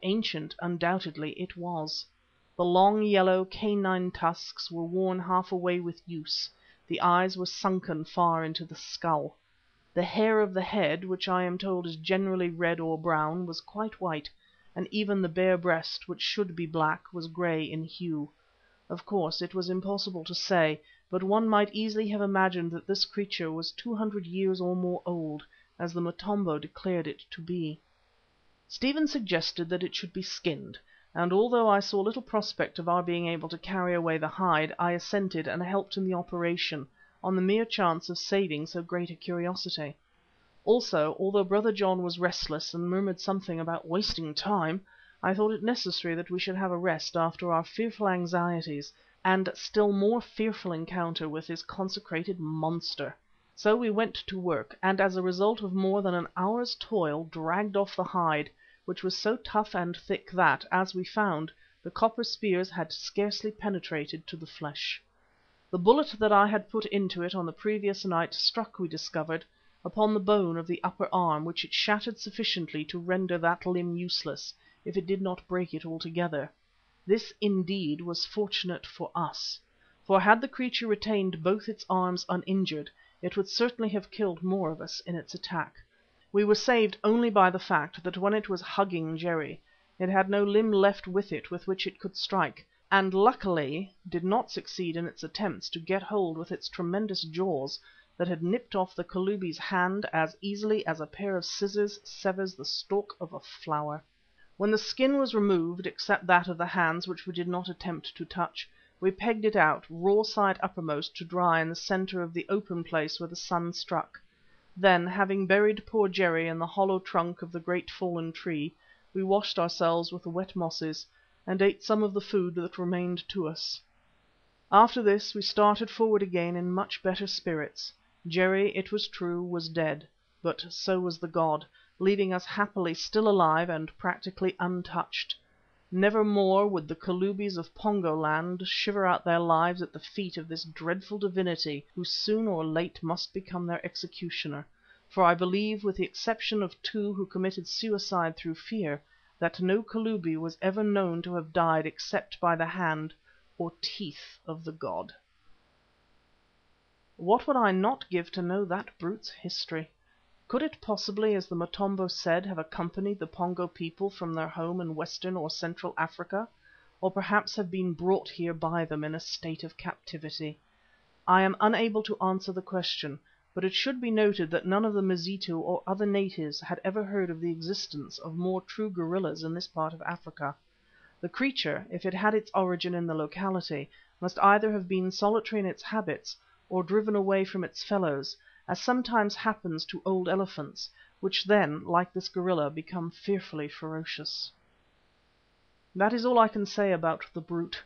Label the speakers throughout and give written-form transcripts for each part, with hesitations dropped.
Speaker 1: ancient undoubtedly it was. The long yellow canine tusks were worn half away with use, the eyes were sunken far into the skull. The hair of the head, which I am told is generally red or brown, was quite white, and even the bare breast, which should be black, was grey in hue. Of course it was impossible to say, but one might easily have imagined that this creature was 200 years or more old, as the Motombo declared it to be. Stephen suggested that it should be skinned, and although I saw little prospect of our being able to carry away the hide, I assented and helped in the operation, on the mere chance of saving so great a curiosity. Also, although Brother John was restless and murmured something about wasting time, I thought it necessary that we should have a rest after our fearful anxieties and still more fearful encounter with this consecrated monster. So we went to work, and as a result of more than an hour's toil dragged off the hide, which was so tough and thick that, as we found, the copper spears had scarcely penetrated to the flesh. The bullet that I had put into it on the previous night struck, we discovered, upon the bone of the upper arm, which it shattered sufficiently to render that limb useless, if it did not break it altogether. This, indeed, was fortunate for us, for had the creature retained both its arms uninjured, it would certainly have killed more of us in its attack. We were saved only by the fact that when it was hugging Jerry, it had no limb left with it with which it could strike, and luckily did not succeed in its attempts to get hold with its tremendous jaws that had nipped off the Kalubi's hand as easily as a pair of scissors severs the stalk of a flower. When the skin was removed, except that of the hands which we did not attempt to touch, we pegged it out, raw side uppermost, to dry in the centre of the open place where the sun struck. Then, having buried poor Jerry in the hollow trunk of the great fallen tree, we washed ourselves with the wet mosses, and ate some of the food that remained to us. After this we started forward again in much better spirits. Jerry, it was true, was dead, but so was the god, leaving us happily still alive and practically untouched. Never more would the Kalubis of Pongo land shiver out their lives at the feet of this dreadful divinity who soon or late must become their executioner, for I believe, with the exception of 2 who committed suicide through fear, that no Kalubi was ever known to have died except by the hand or teeth of the god. What would I not give to know that brute's history? Could it possibly, as the Motombo said, have accompanied the Pongo people from their home in Western or Central Africa, or perhaps have been brought here by them in a state of captivity? I am unable to answer the question, but it should be noted that none of the Mazitu or other natives had ever heard of the existence of more true gorillas in this part of Africa. The creature, if it had its origin in the locality, must either have been solitary in its habits, or driven away from its fellows, as sometimes happens to old elephants, which then, like this gorilla, become fearfully ferocious. That is all I can say about the brute,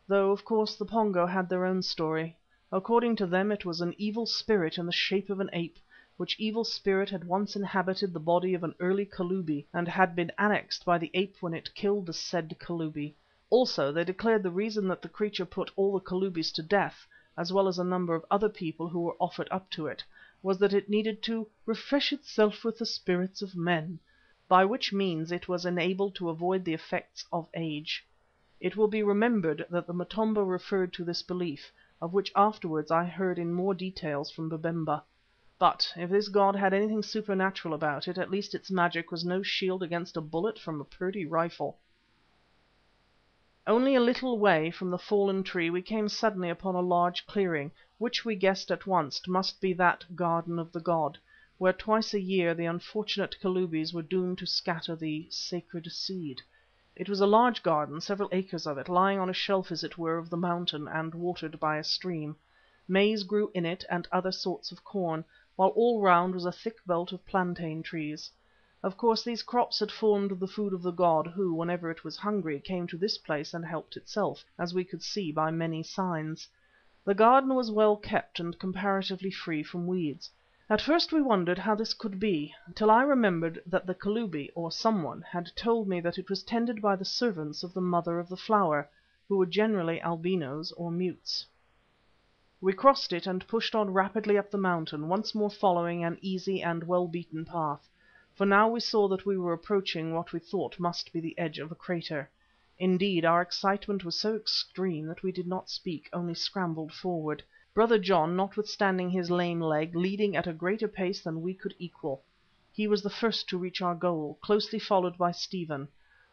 Speaker 1: though of course the Pongo had their own story. According to them it was an evil spirit in the shape of an ape, which evil spirit had once inhabited the body of an early Kalubi, and had been annexed by the ape when it killed the said Kalubi. Also they declared the reason that the creature put all the Kalubis to death, as well as a number of other people who were offered up to it, was that it needed to refresh itself with the spirits of men, by which means it was enabled to avoid the effects of age. It will be remembered that the Motombo referred to this belief, of which afterwards I heard in more details from Babemba. But if this god had anything supernatural about it, at least its magic was no shield against a bullet from a Purdey rifle. Only a little way from the fallen tree we came suddenly upon a large clearing, which we guessed at once must be that garden of the god, where twice a year the unfortunate Kalubis were doomed to scatter the sacred seed. It was a large garden, several acres of it, lying on a shelf as it were of the mountain and watered by a stream. Maize grew in it and other sorts of corn, while all round was a thick belt of plantain trees. Of course these crops had formed the food of the god who, whenever it was hungry, came to this place and helped itself, as we could see by many signs. The garden was well kept and comparatively free from weeds. At first we wondered how this could be, till I remembered that the Kalubi, or someone, had told me that it was tended by the servants of the Mother of the Flower, who were generally albinos or mutes. We crossed it and pushed on rapidly up the mountain, once more following an easy and well-beaten path. for now we saw that we were approaching what we thought must be the edge of a crater. Indeed, our excitement was so extreme that we did not speak, only scrambled forward. Brother John, notwithstanding his lame leg, leading at a greater pace than we could equal. He was the first to reach our goal, closely followed by Stephen.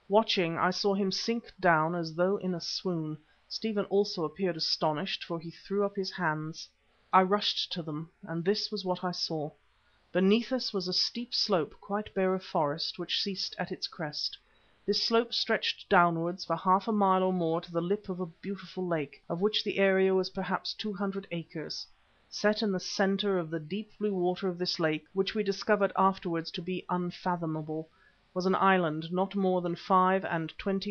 Speaker 1: Watching, I saw him sink down as though in a swoon. Stephen also appeared astonished, for he threw up his hands. I rushed to them, and this was what I saw. Beneath us was a steep slope, quite bare of forest, which ceased at its crest. This slope stretched downwards for half a mile or more to the lip of a beautiful lake, of which the area was perhaps 200 acres. Set in the centre of the deep blue water of this lake, which we discovered afterwards to be unfathomable, was an island not more than 25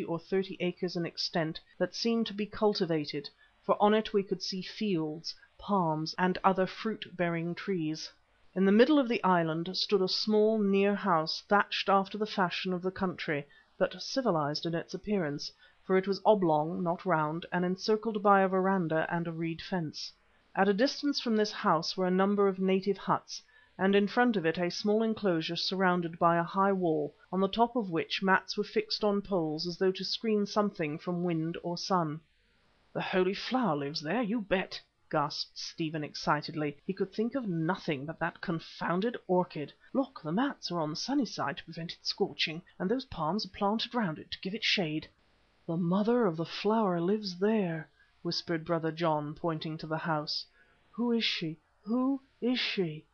Speaker 1: or 30 acres in extent, that seemed to be cultivated, for on it we could see fields, palms, and other fruit-bearing trees. In the middle of the island stood a small near house thatched after the fashion of the country, but civilized in its appearance, for it was oblong, not round, and encircled by a verandah and a reed fence. At a distance from this house were a number of native huts, and in front of it a small enclosure surrounded by a high wall, on the top of which mats were fixed on poles as though to screen something from wind or sun. "The Holy Flower lives there, you bet," gasped Stephen excitedly. He could think of nothing but that confounded orchid. "Look, the mats are on the sunny side to prevent it scorching, and those palms are planted round it to give it shade." "The Mother of the Flower lives there," whispered Brother John, pointing to the house. "Who is she? Who is she?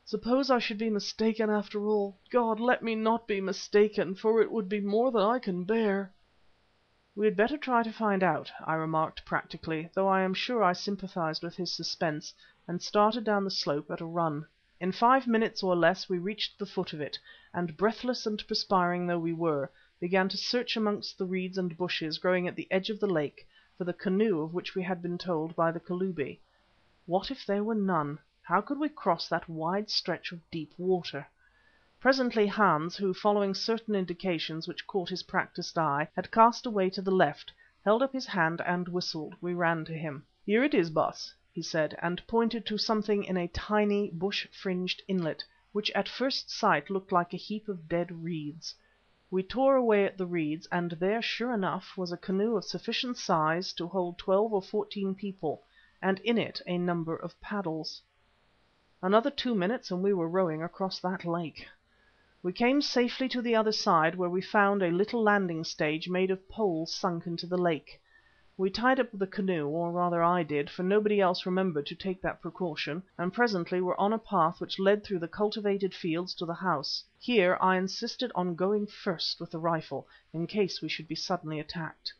Speaker 1: Suppose I should be mistaken after all. God, let me not be mistaken, for it would be more than I can bear." "We had better try to find out," I remarked practically, though I am sure I sympathized with his suspense, and started down the slope at a run. In 5 minutes or less we reached the foot of it, and breathless and perspiring though we were, began to search amongst the reeds and bushes growing at the edge of the lake for the canoe of which we had been told by the Kalubi. What if there were none? How could we cross that wide stretch of deep water? Presently Hans, who, following certain indications which caught his practised eye, had cast away to the left, held up his hand and whistled. We ran to him. "Here it is, Baas," he said, and pointed to something in a tiny bush-fringed inlet, which at first sight looked like a heap of dead reeds. We tore away at the reeds, and there, sure enough, was a canoe of sufficient size to hold 12 or 14 people, and in it a number of paddles. Another 2 minutes and we were rowing across that lake. We came safely to the other side, where we found a little landing stage made of poles sunk into the lake. We tied up the canoe, or rather I did, for nobody else remembered to take that precaution, and presently were on a path which led through the cultivated fields to the house. Here I insisted on going first with the rifle, in case we should be suddenly attacked.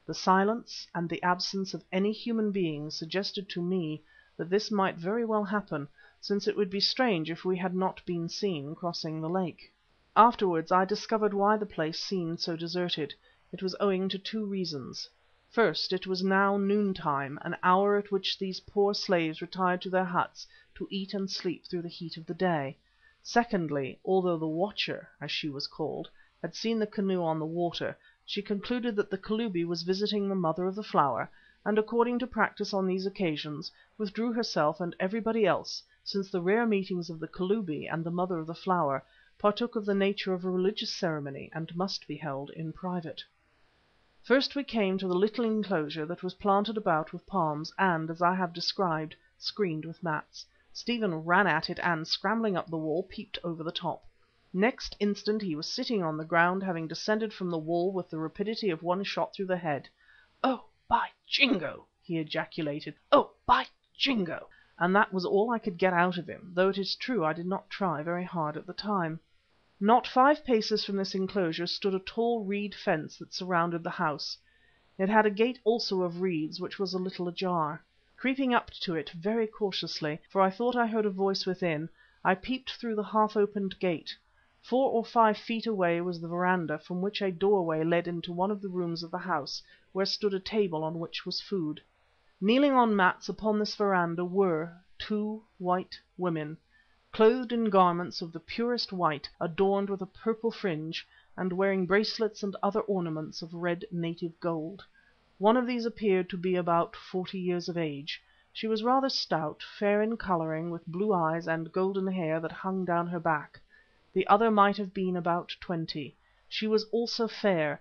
Speaker 1: The silence and the absence of any human being suggested to me that this might very well happen, since it would be strange if we had not been seen crossing the lake. Afterwards I discovered why the place seemed so deserted. It was owing to 2 reasons. First, it was now noontime, an hour at which these poor slaves retired to their huts to eat and sleep through the heat of the day. Secondly, although the Watcher, as she was called, had seen the canoe on the water, she concluded that the Kalubi was visiting the Mother of the Flower, and according to practice on these occasions, withdrew herself and everybody else, since the rare meetings of the Kalubi and the Mother of the Flower partook of the nature of a religious ceremony and must be held in private. First we came to the little enclosure that was planted about with palms and, as I have described, screened with mats. Stephen ran at it and, scrambling up the wall, peeped over the top. Next instant he was sitting on the ground, having descended from the wall with the rapidity of one shot through the head. "Oh, by Jingo!" he ejaculated. "Oh, by Jingo!" And that was all I could get out of him, though it is true I did not try very hard at the time. Not 5 paces from this enclosure stood a tall reed fence that surrounded the house. It had a gate also of reeds, which was a little ajar. Creeping up to it very cautiously, for I thought I heard a voice within, I peeped through the half-opened gate. 4 or 5 feet away was the verandah, from which a doorway led into one of the rooms of the house, where stood a table on which was food. Kneeling on mats upon this verandah were 2 white women, clothed in garments of the purest white, adorned with a purple fringe, and wearing bracelets and other ornaments of red native gold. One of these appeared to be about 40 years of age. She was rather stout, fair in colouring, with blue eyes and golden hair that hung down her back. the other might have been about 20. She was also fair,